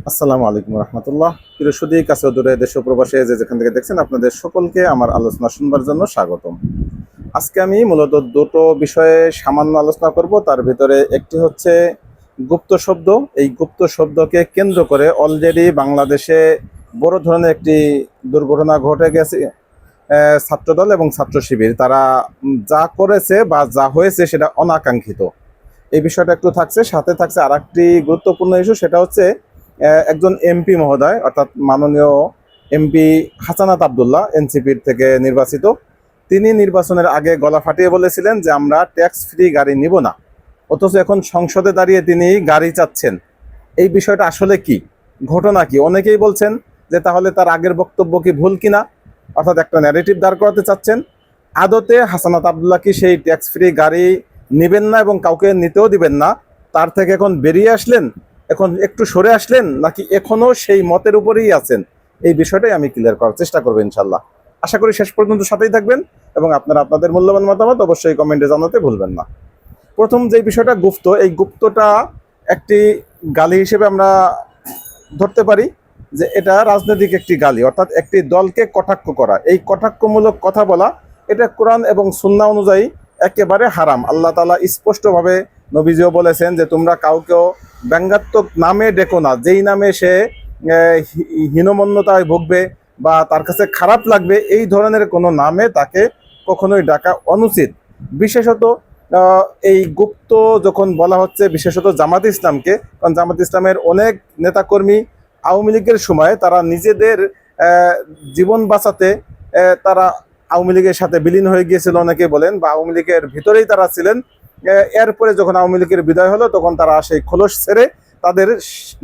আসসালামু আলাইকুম রহমতুল্লাহ। প্রিয় সুদী, কাছে ও দূরে, দেশ ও প্রবাসে যে যেখান থেকে দেখছেন, আপনাদের সকলকে আমার আলোচনা শুনবার জন্য স্বাগতম। আজকে আমি মূলত দুটো বিষয়ে সামান্য আলোচনা করব। তার ভিতরে একটি হচ্ছে গুপ্ত শব্দ। এই গুপ্ত শব্দকে কেন্দ্র করে অলরেডি বাংলাদেশে বড় ধরনের একটি দুর্ঘটনা ঘটে গেছে। ছাত্রদল এবং ছাত্র শিবির তারা যা করেছে বা যা হয়েছে সেটা অনাকাঙ্ক্ষিত। এই বিষয়টা একটু থাকছে, সাথে থাকছে আর একটি গুরুত্বপূর্ণ ইস্যু, সেটা হচ্ছে একজন এমপি মহোদয়, অর্থাৎ মাননীয় এমপি হাসানাত আবদুল্লাহ এনসিপির থেকে নির্বাচিত। তিনি নির্বাচনের আগে গলা ফাটিয়ে বলেছিলেন যে আমরা ট্যাক্স ফ্রি গাড়ি নিব না, অথচ এখন সংসদে দাঁড়িয়ে তিনি গাড়ি চাচ্ছেন। এই বিষয়টা আসলে কি, ঘটনা কি? অনেকেই বলছেন যে তাহলে তার আগের বক্তব্য কি ভুল কিনা, অর্থাৎ একটা ন্যারেটিভ দাঁড় করাতে চাচ্ছেন। আদতে হাসানাত আবদুল্লাহ কি সেই ট্যাক্স ফ্রি গাড়ি নেবেন না এবং কাউকে নিতেও দিবেন না, তার থেকে এখন বেরিয়ে আসলেন, এখন একটু সরে আসলেন, নাকি এখনো সেই মতের উপরেই আছেন? এই বিষয়টাই আমি ক্লিয়ার করার চেষ্টা করবো ইনশাল্লাহ। আশা করি শেষ পর্যন্ত সাথেই থাকবেন এবং আপনারা আপনাদের মূল্যবান মতামত অবশ্যই কমেন্টে জানাতে ভুলবেন না। প্রথম যে বিষয়টা গুপ্ত, এই গুপ্তটা একটি গালি হিসেবে আমরা ধরতে পারি যে এটা রাজনৈতিক একটি গালি, অর্থাৎ একটি দলকে কটাক্ষ করা, এই কটাক্ষমূলক কথা বলা, এটা কোরআন এবং সুন্নাহ অনুযায়ী একেবারে হারাম। আল্লাহ তাআলা স্পষ্টভাবে, নবীজিও বলেছেন যে তোমরা কাউকেও ব্যঙ্গাত্মক নামে ডেকো না, যেই নামে সে হীনমন্যতায় ভুগবে বা তার কাছে খারাপ লাগবে, এই ধরনের কোনো নামে তাকে কখনোই ডাকা অনুচিত। বিশেষত এই গুপ্ত যখন বলা হচ্ছে, বিশেষত জামাত ইসলামকে, কারণ জামাত ইসলামের অনেক নেতাকর্মী আওয়ামী লীগের সময় তারা নিজেদের জীবন বাঁচাতে তারা আওয়ামী লীগের সাথে বিলীন হয়ে গিয়েছিল, অনেকে বলেন, বা আওয়ামী লীগের ভিতরেই তারা ছিলেন। এরপরে যখন আওয়ামী লীগের বিদায় হলো, তখন তারা সেই খোলস ছেড়ে তাদের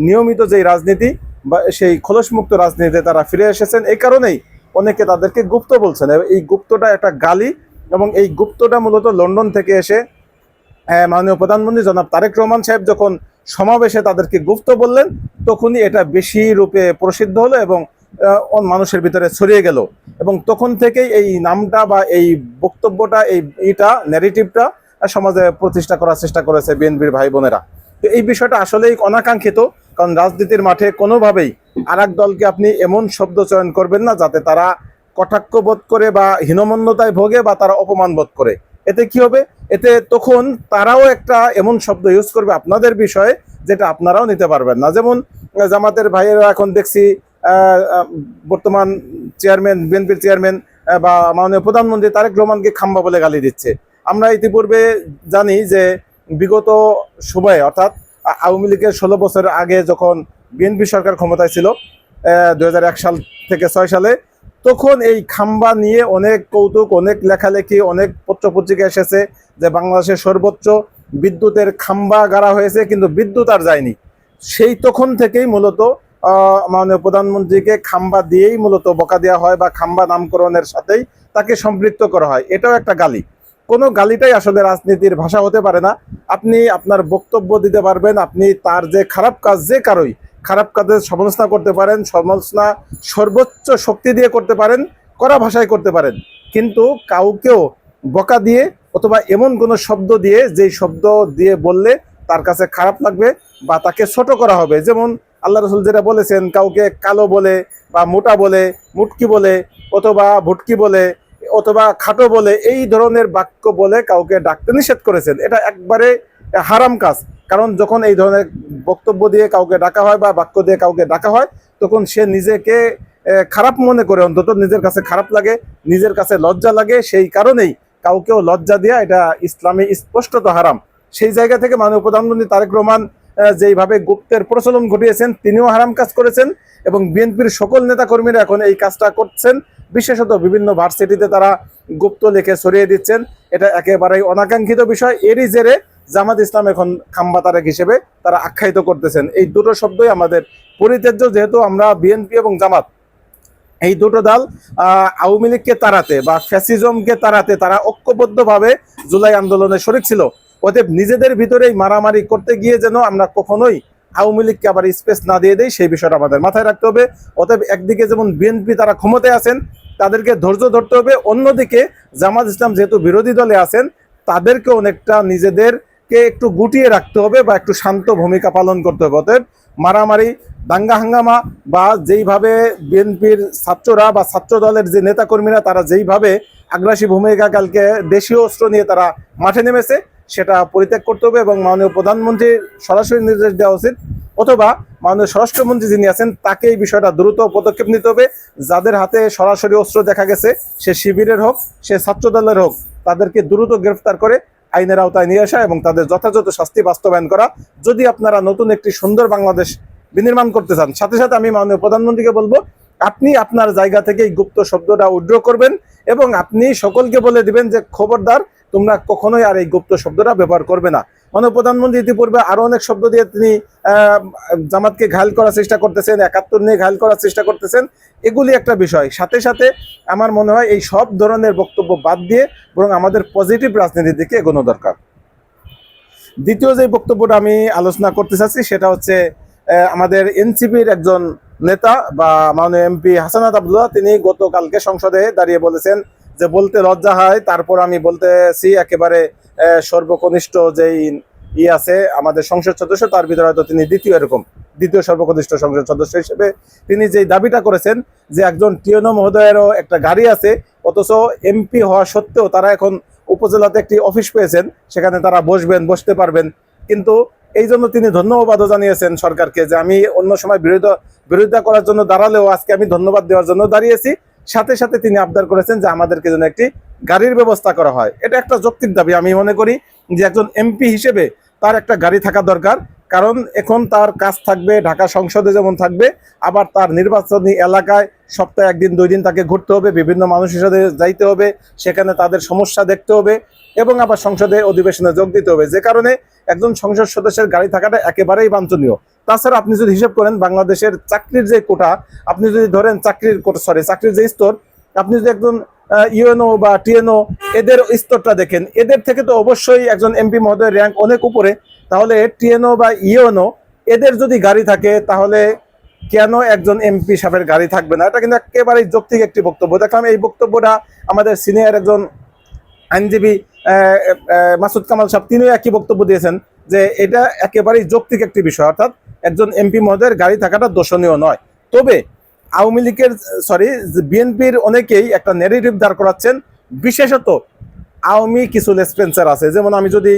নিয়মিত যেই রাজনীতি বা সেই খোলসমুক্ত রাজনীতিতে তারা ফিরে এসেছেন। এই কারণেই অনেকে তাদেরকে গুপ্ত বলছেন। এই গুপ্তটা একটা গালি, এবং এই গুপ্তটা মূলত লন্ডন থেকে এসে মাননীয় প্রধানমন্ত্রী জনাব তারেক রহমান সাহেব যখন সমাবেশে তাদেরকে গুপ্ত বললেন, তখনই এটা বেশি রূপে প্রসিদ্ধ হলো এবং মানুষের ভিতরে ছড়িয়ে গেল। এবং তখন থেকেই এই নামটা বা এই বক্তব্যটা, এইটা ন্যারেটিভটা সমাজে প্রতিষ্ঠা করার চেষ্টা করেছে বিএনপির ভাই বোনেরা। তো এই বিষয়টা আসলেই অনাকাঙ্ক্ষিত, কারণ রাজনীতির মাঠে কোনোভাবেই আর এক দলকে আপনি এমন শব্দ চয়ন করবেন না যাতে তারা কটাক্ষ বোধ করে বা হীনমন্যতায় ভোগে বা তারা অপমান বোধ করে। এতে কি হবে? এতে তখন তারাও একটা এমন শব্দ ইউজ করবে আপনাদের বিষয়ে যেটা আপনারাও নিতে পারবেন না। যেমন জামাতের ভাইয়েরা এখন দেখছি বর্তমান চেয়ারম্যান, বিএনপির চেয়ারম্যান বা মাননীয় প্রধানমন্ত্রী তারেক রহমানকে খাম্বা বলে গালি দিচ্ছে। আমরা ইতিপূর্বে জানি যে বিগত সময়ে, অর্থাৎ আওয়ামী লীগের 16 বছর আগে যখন বিএনপি সরকার ক্ষমতায় ছিল, 2001 সাল থেকে 6 সালে, তখন এই খাম্বা নিয়ে অনেক কৌতুক, অনেক লেখালেখি, অনেক পত্রপত্রিকা এসেছে যে বাংলাদেশের সর্বোচ্চ বিদ্যুতের খাম্বা গাড়া হয়েছে, কিন্তু বিদ্যুৎ আর যায়নি। সেই তখন থেকেই মূলত মাননীয় প্রধানমন্ত্রীকে খাম্বা দিয়েই মূলত বকা দেওয়া হয় বা খাম্বা নামকরণের সাথেই তাকে সম্পৃক্ত করা হয়। এটাও একটা গালি। কোনো গালিটাই আসলে রাজনীতির ভাষা হতে পারে না। আপনি আপনার বক্তব্য দিতে পারবেন, আপনি তার যে খারাপ কাজ, যে কারোই খারাপ কাজের সমালোচনা করতে পারেন, সমালোচনা সর্বোচ্চ শক্তি দিয়ে করতে পারেন, কড়া ভাষায় করতে পারেন, কিন্তু কাউকেও বকা দিয়ে অথবা এমন কোনো শব্দ দিয়ে, যেই শব্দ দিয়ে বললে তার কাছে খারাপ লাগবে বা তাকে ছোট করা হবে। যেমন আল্লাহ রসুল যেটা বলেছেন, কাউকে কালো বলে বা মোটা বলে, মুটকি বলে অথবা ভুটকি বলে অথবা খাটো বলে, এই ধরনের বাক্য বলে কাউকে ডাকতে নিষেধ করেছেন। এটা একবারে হারাম কাজ। কারণ যখন এই ধরনের বক্তব্য দিয়ে কাউকে ডাকা হয় বা বাক্য দিয়ে কাউকে ডাকা হয়, তখন সে নিজেকে খারাপ মনে করে, অন্তত নিজের কাছে খারাপ লাগে, নিজের কাছে লজ্জা লাগে। সেই কারণেই কাউকেও লজ্জা দেওয়া এটা ইসলামে স্পষ্টত হারাম। সেই জায়গা থেকে মাননীয় প্রধানমন্ত্রী তারেক রহমান যেইভাবে গুপ্তের প্রচলন ঘটিয়েছেন, তিনিও হারাম কাজ করেছেন এবং বিএনপির সকল নেতাকর্মীরা এখন এই কাজটা করছেন। বিশেষত বিভিন্ন ভার্সিটিতে তারা গুপ্ত লিখে ছড়িয়ে দিচ্ছেন। এটা একেবারেই অনাকাঙ্ক্ষিত বিষয়। এরই জেরে জামাত ইসলাম এখন খাম্বা তারেক হিসেবে তারা আখ্যায়িত করতেছেন। এই দুটো শব্দই আমাদের পরিত্যাজ্য, যেহেতু আমরা বিএনপি এবং জামাত, এই দুটো দল আওয়ামী লীগকে তাড়াতে বা ফ্যাসিজমকে তাড়াতে তারা ঐক্যবদ্ধভাবে জুলাই আন্দোলনে শরিক ছিল। অতএব নিজেদের ভিতরেই মারামারি করতে গিয়ে যেন আমরা কখনোই আওয়ামী লীগকে আবার স্পেস না দিয়ে দেই, সেই বিষয়টা আমাদের মাথায় রাখতে হবে। অতএব একদিকে যেমন বিএনপি তারা ক্ষমতায় আছেন, তাদেরকে ধৈর্য ধরতে হবে, অন্যদিকে জামাত ইসলাম যেহেতু বিরোধী দলে আছেন, তাদেরকে অনেকটা নিজেদেরকে একটু গুটিয়ে রাখতে হবে বা একটু শান্ত ভূমিকা পালন করতে হবে। অতএব মারামারি, দাঙ্গা হাঙ্গামা, বা যেইভাবে বিএনপির ছাত্ররা বা ছাত্র দলের যে নেতাকর্মীরা তারা যেইভাবে আগ্রাসী ভূমিকা কালকে দেশীয় অস্ত্র নিয়ে তারা মাঠে নেমেছে, সেটা পরিত্যাগ করতে হবে এবং মাননীয় প্রধানমন্ত্রীর সরাসরি নির্দেশ দেওয়া উচিত, অথবা মাননীয় স্বরাষ্ট্রমন্ত্রী যিনি আছেন তাকে এই বিষয়টা দ্রুত পদক্ষেপ নিতে হবে। যাদের হাতে সরাসরি অস্ত্র দেখা গেছে, সে শিবিরের হোক, সে ছাত্র দলের হোক, তাদেরকে দ্রুত গ্রেফতার করে আইনের আওতায় নিয়ে আসা এবং তাদের যথাযথ শাস্তি বাস্তবায়ন করা। যদি আপনারা নতুন একটি সুন্দর বাংলাদেশ বিনির্মাণ করতে চান, সাথে সাথে আমি মাননীয় প্রধানমন্ত্রীকে বলবো, আপনি আপনার জায়গা থেকে এই গুপ্ত শব্দটা উইথড্র করবেন এবং আপনি সকলকে বলে দিবেন যে খবরদার, তোমরা কখনোই আর এই গুপ্ত শব্দটা ব্যবহার করবে না। মাননীয় প্রধানমন্ত্রী ইতিপূর্বে আরো অনেক শব্দ দিয়ে তিনি জামাতকে ঘায়ল করার চেষ্টা করতেছেন, ৭১ নিয়ে ঘায়ল করার চেষ্টা করতেছেন, এগুলি একটা বিষয়। সাথে সাথে আমার মনে হয় এই সব ধরনের বক্তব্য বাদ দিয়ে বরং আমাদের পজিটিভ রাজনীতির দিকে এগোনো দরকার। দ্বিতীয় যে বক্তব্যটা আমি আলোচনা করতে চাচ্ছি সেটা হচ্ছে আমাদের এনসিপির একজন নেতা বা মাননীয় এমপি হাসানাত আব্দুল্লাহ, তিনি গতকালকে সংসদে দাঁড়িয়ে বলেছেন যে বলতে লজ্জা হয়, তারপর আমি বলতেছি একেবারে সর্বকনিষ্ঠ যেই আছে আমাদের সংসদ সদস্য, তার ভিতরে হয়তো তিনি দ্বিতীয় সর্বকনিষ্ঠ সংসদ সদস্য হিসেবে তিনি যেই দাবিটা করেছেন যে একজন টিএনও মহোদয়েরও একটা গাড়ি আছে, অথচ এমপি হওয়া সত্ত্বেও তারা এখন উপজেলাতে একটি অফিস পেয়েছেন, সেখানে তারা বসতে পারবেন। কিন্তু এই জন্য তিনি ধন্যবাদও জানিয়েছেন সরকারকে, যে আমি অন্য সময় বিরোধিতা করার জন্য দাঁড়ালেও আজকে আমি ধন্যবাদ দেওয়ার জন্য দাঁড়িয়েছি। সাথে সাথে তিনি আবদার করেছেন যে আমাদেরকে যেন একটি গাড়ির ব্যবস্থা করা হয়। এটা একটা যৌক্তিক দাবি। আমি মনে করি যে একজন এমপি হিসেবে তার একটা গাড়ি থাকা দরকার, কারণ এখন তার কাজ থাকবে ঢাকা সংসদে যেমন থাকবে, আবার তার নির্বাচনী এলাকায় সপ্তাহে ১ দিন ২ দিন তাকে ঘুরতে হবে, বিভিন্ন মানুষের সাথে যাইতে হবে, সেখানে তাদের সমস্যা দেখতে হবে এবং আবার সংসদে অধিবেশনে যোগ দিতে হবে। যে কারণে একজন সংসদ সদস্যের গাড়ি থাকাটা একেবারেই বাঞ্ছনীয়। তাছাড়া আপনি যদি হিসেব করেন বাংলাদেশের চাকরির যে কোটা, আপনি যদি ধরেন চাকরির যে স্তর, আপনি যদি একজন ইউএনও বা টিএনও এদের স্তরটা দেখেন, এদের থেকে তো অবশ্যই একজন এমপি মহোদয়ের র্যাঙ্ক অনেক উপরে। তাহলে টিএনও বা ইউএনও এদের যদি গাড়ি থাকে, তাহলে কেন একজন এমপি সাহেবের গাড়ি থাকবে না? এটা কিন্তু একেবারেই যৌক্তিক একটি বক্তব্য। দেখলাম এই বক্তব্যটা আমাদের সিনিয়র একজন আইনজীবী মাসুদ কামাল সাহেব, তিনিও একই বক্তব্য দিয়েছেন যে এটা একেবারেই যৌক্তিক একটি বিষয়, অর্থাৎ একজন এমপি মহোদয়ের গাড়ি থাকাটা দোষণীয় নয়। তবে আওয়ামী লীগের বিএনপির অনেকেই একটা ন্যারেটিভ দাঁড় করাচ্ছেন, বিশেষত আওয়ামী কিছু লেসপেন্সার আছে। যেমন আমি যদি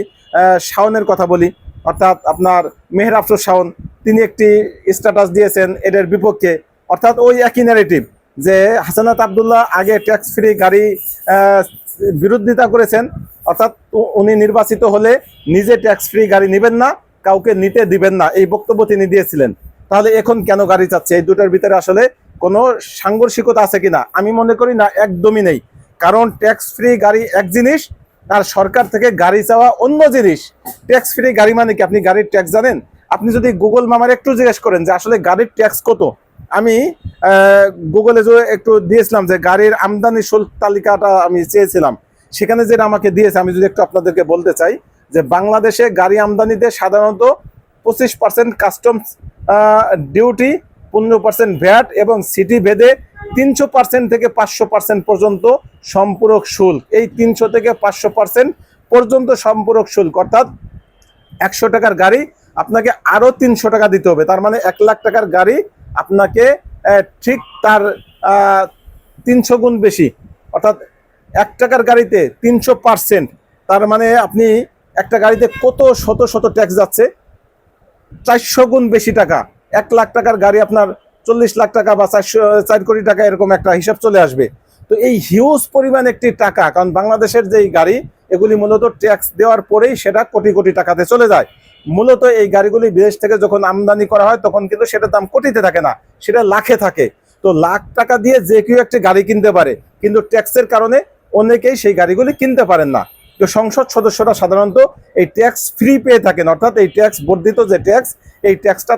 শাওনের কথা বলি, অর্থাৎ আপনার মেহের আফরোজ শাওন, তিনি একটি স্ট্যাটাস দিয়েছেন এদের বিপক্ষে, অর্থাৎ ওই একই ন্যারেটিভ যে হাসানাত আব্দুল্লাহ আগে ট্যাক্স ফ্রি গাড়ি বিরোধিতা করেছেন, অর্থাৎ উনি নির্বাচিত হলে নিজে ট্যাক্স ফ্রি গাড়ি নেবেন না, কাউকে নিতে দিবেন না, এই বক্তব্য তিনি দিয়েছিলেন। তাহলে এখন কেন গাড়ি চাচ্ছে? এই দুটোর ভিতরে আসলে কোনো সাংঘর্ষিকতা আছে কিনা? আমি মনে করি না, একদমই নেই। কারণ ট্যাক্স ফ্রি গাড়ি এক জিনিস, আর সরকার থেকে গাড়ি চাওয়া অন্য জিনিস। ট্যাক্স ফ্রি গাড়ি মানে কি? আপনি গাড়ির ট্যাক্স জানেন? আপনি যদি গুগল মামার একটু জিজ্ঞেস করেন যে আসলে গাড়ির ট্যাক্স কত, আমি গুগলে যে একটু দিয়েছিলাম যে গাড়ির আমদানি শুল্ক তালিকাটা আমি চেয়েছিলাম, সেখানে যেটা আমাকে দিয়েছে আমি যদি একটু আপনাদেরকে বলতে চাই যে বাংলাদেশে গাড়ি আমদানিতে সাধারণত 25% কাস্টমস ডিউটি, 15% ভ্যাট এবং সিটি ভেদে 300% থেকে 500% পর্যন্ত সম্পূরক শুল্ক। এই 300 থেকে 500% পর্যন্ত সম্পূরক শুল্ক, অর্থাৎ 100 টাকার গাড়ি আপনাকে আরো 300 টাকা দিতে হবে। তার মানে 1 লাখ টাকার গাড়ি আপনাকে ঠিক তার 300 গুণ বেশি, অর্থাৎ 1 টাকার গাড়িতে 300%। তার মানে আপনি একটা গাড়িতে কত শত শত ট্যাক্স যাচ্ছে, 400 গুণ বেশি টাকা। 1 লাখ টাকার গাড়ি আপনার 40 লাখ টাকা বা 4 কোটি টাকা, এরকম একটা হিসাব চলে আসবে। তো এই হিউজ পরিমাণ একটি টাকা, কারণ বাংলাদেশের যেই গাড়ি এগুলি মূলত ট্যাক্স দেওয়ার পরেই সেটা কোটি কোটি টাকাতে চলে যায়। মূলত এই গাড়িগুলি বিদেশ থেকে যখন আমদানি করা হয় তখন কিন্তু সেটার দাম কোটিতে থাকে না, সেটা লাখে থাকে। তো লাখ টাকা দিয়ে যে কেউ একটি গাড়ি কিনতে পারে, কিন্তু ট্যাক্সের কারণে অনেকেই সেই গাড়িগুলি কিনতে পারেন না। তো সংসদ সদস্যরা সাধারণত এই ট্যাক্স ফ্রি পেয়ে থাকেন, অর্থাৎ এই ট্যাক্স বর্ধিত যে ট্যাক্স, এই ট্যাক্সটা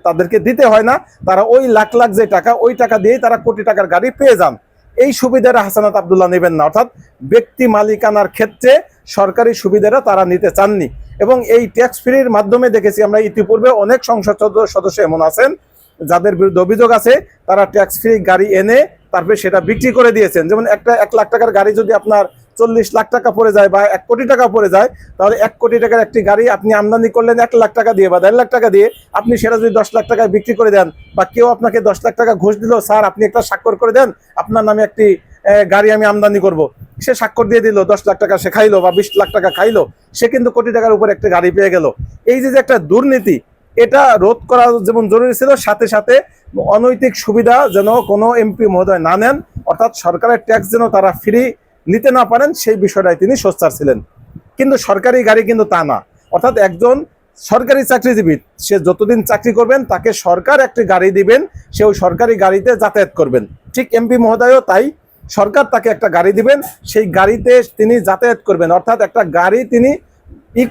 তাদেরকে দিতে হয় না। তারা ওই লাখ লাখ যে টাকা, ওই টাকা দিয়েই তারা কোটি টাকার গাড়ি পেয়ে যান। এই সুবিধাটা হাসানাত আব্দুল্লাহ নেবেন না, অর্থাৎ ব্যক্তি মালিকানার ক্ষেত্রে সরকারি সুবিধাটা তারা নিতে চাননি। এবং এই ট্যাক্স ফ্রির মাধ্যমে দেখেছি আমরা ইতিপূর্বে অনেক সংসদ সদস্য এমন আছেন যাদের বিরুদ্ধে অভিযোগ আছে, তারা ট্যাক্স ফ্রি গাড়ি এনে তারপরে সেটা বিক্রি করে দিয়েছেন। যেমন একটা 1 লাখ টাকার গাড়ি যদি আপনার 40 লাখ টাকা পড়ে যায় বা 1 কোটি টাকা পড়ে যায়, তাহলে 1 কোটি টাকার একটি গাড়ি আপনি আমদানি করলেন 1 লাখ টাকা দিয়ে বা 1.5 লাখ টাকা দিয়ে, আপনি সেটা যদি 10 লাখ টাকায় বিক্রি করে দেন বা কেউ আপনাকে 10 লাখ টাকা ঘুষ দিল, স্যার আপনি একটা স্বাক্ষর করে দেন আপনার নামে একটি গাড়ি আমি আমদানি করব, সে স্বাক্ষর দিয়ে দিল, 10 লাখ টাকা সে খাইলো বা 20 লাখ টাকা খাইলো, সে কিন্তু কোটি টাকার উপর একটা গাড়ি পেয়ে গেল। এই যে একটা দুর্নীতি, এটা রোধ করা যেমন জরুরি ছিল, সাথে সাথে অনৈতিক সুবিধা যেন কোনো এমপি মহোদয় না নেন, অর্থাৎ সরকারের ট্যাক্স যেন তারা ফ্রি নিতে না পারেন, সেই বিষয়টাই তিনি সোচ্চার ছিলেন। কিন্তু সরকারি গাড়ি কিন্তু তা না, অর্থাৎ একজন সরকারি চাকরিজীবী সে যতদিন চাকরি করবেন তাকে সরকার একটি গাড়ি দিবেন, সে ওই সরকারি গাড়িতে যাতায়াত করবেন। ঠিক এমপি মহোদয়ও তাই, সরকার তাকে একটা গাড়ি দিবেন, সেই গাড়িতে তিনি যাতায়াত করবেন, অর্থাৎ একটা গাড়ি তিনি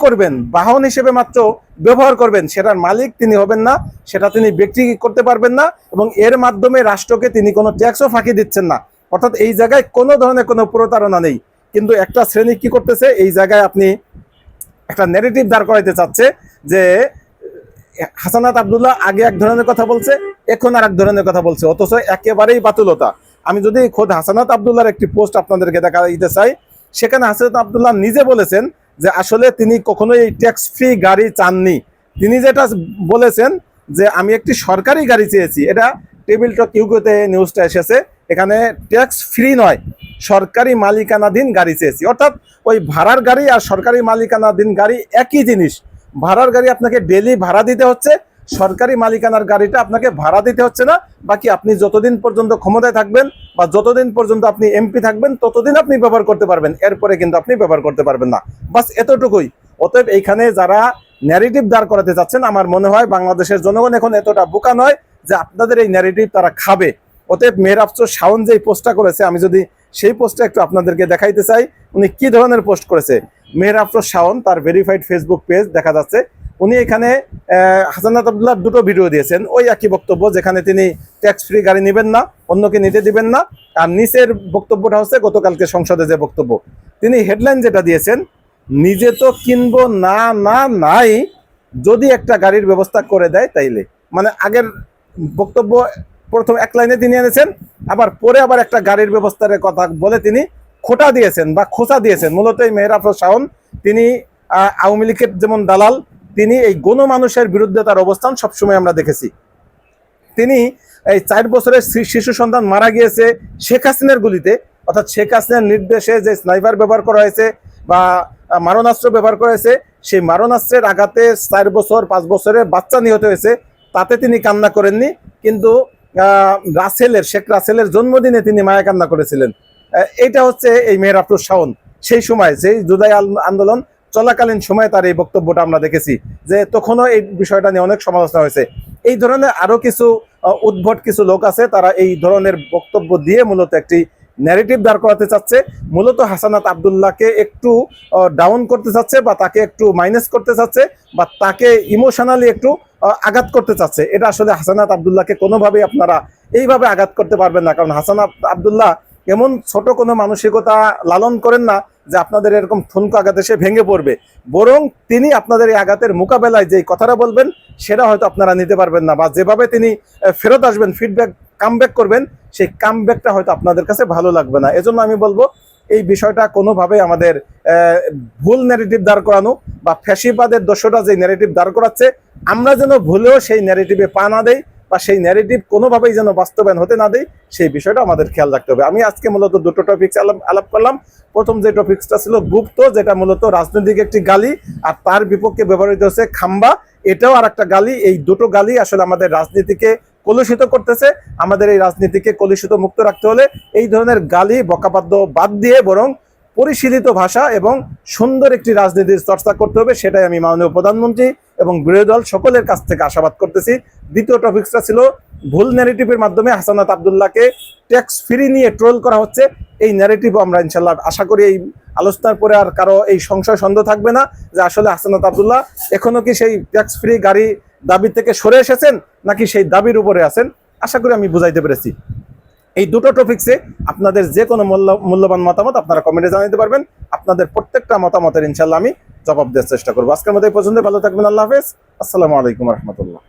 করবেন, বাহন হিসেবে মাত্র ব্যবহার করবেন, সেটার মালিক তিনি হবেন না, সেটা তিনি বিক্রি করতে পারবেন না, এবং এর মাধ্যমে রাষ্ট্রকে তিনি কোনো ট্যাক্সও ফাঁকি দিচ্ছেন না। অর্থাৎ এই জায়গায় কোনো ধরনের কোনো প্রতারণা নেই। কিন্তু একটা শ্রেণী কি করতেছে, এই জায়গায় আপনি একটা ন্যারেটিভ দাঁড় করাইতে চাচ্ছে যে হাসানাত আব্দুল্লাহ আগে এক ধরনের কথা বলছে, এখন আর এক ধরনের কথা বলছে, অথচ একেবারেই বাতুলতা। আমি যদি খোদ হাসানাত আব্দুল্লাহর একটি পোস্ট আপনাদেরকে দেখা দিতে চাই, সেখানে হাসানাত আব্দুল্লাহ নিজে বলেছেন যে আসলে তিনি কখনোই এই ট্যাক্স ফ্রি গাড়ি চাননি। তিনি যেটা বলেছেন যে আমি একটি সরকারি গাড়ি চেয়েছি, এটা টেবিল টক ইউকোতে নিউজটা এসেছে, এখানে ট্যাক্স ফ্রি নয়, সরকারি মালিকানাধীন গাড়ি চেয়েছি। অর্থাৎ ওই ভাড়ার গাড়ি আর সরকারি মালিকানাধীন গাড়ি একই জিনিস। ভাড়ার গাড়ি আপনাকে ডেলি ভাড়া দিতে হচ্ছে, সরকারি মালিকানার গাড়িটা আপনাকে ভাড়া দিতে হচ্ছে না। বাকি আপনি যতদিন পর্যন্ত ক্ষমতায় থাকবেন বা যতদিন পর্যন্ত আপনি এমপি থাকবেন ততদিন আপনি ব্যবহার করতে পারবেন, এরপরে কিন্তু আপনি ব্যবহার করতে পারবেন না। বাস এতটুকুই। অতএব এইখানে যারা ন্যারেটিভ দাঁড় করাতে চাচ্ছেন, আমার মনে হয় বাংলাদেশের জনগণ এখন এতটা বোকা নয় যে আপনাদের এই ন্যারেটিভ তারা খাবে। অতএব মেহের আফরোজ শাওন যে পোস্টটা করেছে, আমি যদি সেই পোস্টটা একটু আপনাদেরকে দেখাইতে চাই, উনি কি ধরনের পোস্ট করেছে। মেহের আফরোজ শাওন তার ভেরিফাইড ফেসবুক পেজ দেখা যাচ্ছে, উনি এখানে হাসানাত আব্দুল্লাহ দুটো ভিডিও দিয়েছেন, ওই একই বক্তব্য, যেখানে তিনি ট্যাক্স ফ্রি গাড়ি নেবেন না, অন্যকে নিতে দিবেন না। আর নিচের বক্তব্যটা হচ্ছে গতকালকে সংসদে যে বক্তব্য, তিনি হেডলাইন যেটা দিয়েছেন, নিজে তো কিনবো না না নাই, যদি একটা গাড়ির ব্যবস্থা করে দেয় তাইলে। মানে আগের বক্তব্য প্রথম এক লাইনে তিনি এনেছেন, আবার পরে আবার একটা গাড়ির ব্যবস্থার কথা বলে তিনি খোটা দিয়েছেন বা খোঁচা দিয়েছেন। মূলত এই মেহের আফরোজ শাওন তিনি আওয়ামী লীগের যেমন দালাল, তিনি এই গণমানুষের বিরুদ্ধে তার অবস্থান সবসময় আমরা দেখেছি। তিনি এই 4 বছরের শিশু সন্তান মারা গিয়েছে শেখ হাসিনার গুলিতে, অর্থাৎ শেখ হাসিনার নির্দেশে যে স্নাইপার ব্যবহার করা হয়েছে বা মারণাস্ত্র ব্যবহার করা হয়েছে, সেই মারণাস্ত্রের আঘাতে 4 বছর 5 বছরের বাচ্চা নিহত হয়েছে, তাতে তিনি কান্না করেননি। কিন্তু শেখ রাসেলের জন্মদিনে তিনি মায়া কান্না করেছিলেন। এইটা হচ্ছে এই মেহের আফরোজ শাওন। সেই সময় যেই জুলাই আন্দোলন চলাকালীন সময়ে তার এই বক্তব্যটা আমরা দেখেছি, যে তখনও এই বিষয়টা নিয়ে অনেক সমালোচনা হয়েছে। এই ধরনের আরো কিছু উদ্ভট কিছু লোক আছে, তারা এই ধরনের বক্তব্য দিয়ে মূলত একটি ন্যারেটিভ দাঁড় করাতে চাচ্ছে, মূলত হাসানাত আব্দুল্লাহকে একটু ডাউন করতে চাচ্ছে বা তাকে একটু মাইনাস করতে চাচ্ছে বা তাকে ইমোশনালি একটু আঘাত করতে চাচ্ছে। এটা আসলে হাসানাত আব্দুল্লাহকে কোনোভাবেই আপনারা এইভাবে আঘাত করতে পারবেন না, কারণ হাসানাত আব্দুল্লাহ এমন ছোট কোনো মানসিকতা লালন করেন না যে আপনাদের এরকম ঠুনকো আঘাতে সে ভেঙে পড়বে। বরং তিনি আপনাদের এই আঘাতের মোকাবেলায় যে কথাটা বলবেন সেটা হয়তো আপনারা নিতে পারবেন না, বা যেভাবে তিনি ফেরত আসবেন, ফিডব্যাক কামব্যাক করবেন, সেই কামব্যাকটা হয়তো আপনাদের কাছে ভালো লাগবে না। এজন্য আমি বলবো এই বিষয়টা কোনোভাবে আমাদের ভুল ন্যারেটিভ দাঁড় করানো বা ফ্যাসিবাদের দোষটা যে ন্যারেটিভ দাঁড় করাচ্ছে, আমরা যেন ভুলেও সেই ন্যারেটিভে পা না দেই বা সেই ন্যারেটিভ কোনোভাবেই যেন বাস্তবায়ন হতে না দেয়, সেই বিষয়টা আমাদের খেয়াল রাখতে হবে। আমি আজকে মূলত দুটো টপিকস আলাপ করলাম। প্রথম যে টপিকসটা ছিল গুপ্ত, যেটা মূলত রাজনৈতিক একটি গালি, আর তার বিপক্ষে ব্যবহৃত হচ্ছে খাম্বা, এটাও আর একটা গালি। এই দুটো গালি আসলে আমাদের রাজনীতিকে কলুষিত করতেছে। আমাদের এই রাজনীতিকে কলুষিত মুক্ত রাখতে হলে এই ধরনের গালি বকাবাদ্য বাদ দিয়ে বরং পরিশীলিত ভাষা এবং সুন্দর একটি রাজনীতির চর্চা করতে হবে, সেটাই আমি মাননীয় প্রধানমন্ত্রী এবং বিরোধী দল সকলের কাছ থেকে আশাবাদ করতেছি। দ্বিতীয় টপিকসটা ছিল ভুল ন্যারেটিভের মাধ্যমে হাসানাত আব্দুল্লাহকে ট্যাক্স ফ্রি নিয়ে ট্রোল করা হচ্ছে। এই ন্যারেটিভ আমরা ইনশাল্লাহ আশা করি এই আলোচনার পরে আর কারো এই সংশয় সন্দেহ থাকবে না যে আসলে হাসানাত আব্দুল্লাহ এখনো কি সেই ট্যাক্স ফ্রি গাড়ি দাবি থেকে সরে এসেছেন নাকি সেই দাবির উপরে আছেন। আশা করি আমি বুঝাইতে পেরেছি। এই দুটো টপিকসে আপনাদের যে কোনো মূল্যবান মতামত আপনারা কমেন্টে জানাতে পারবেন। আপনাদের প্রত্যেকটা মতামতের ইনশাল্লাহ আমি জবাব দেওয়ার চেষ্টা করবো। আজকের মতো এই পর্যন্ত, ভালো থাকবেন। আল্লাহ হাফেজ। আসসালামু আলাইকুম রহমতুল্লাহ।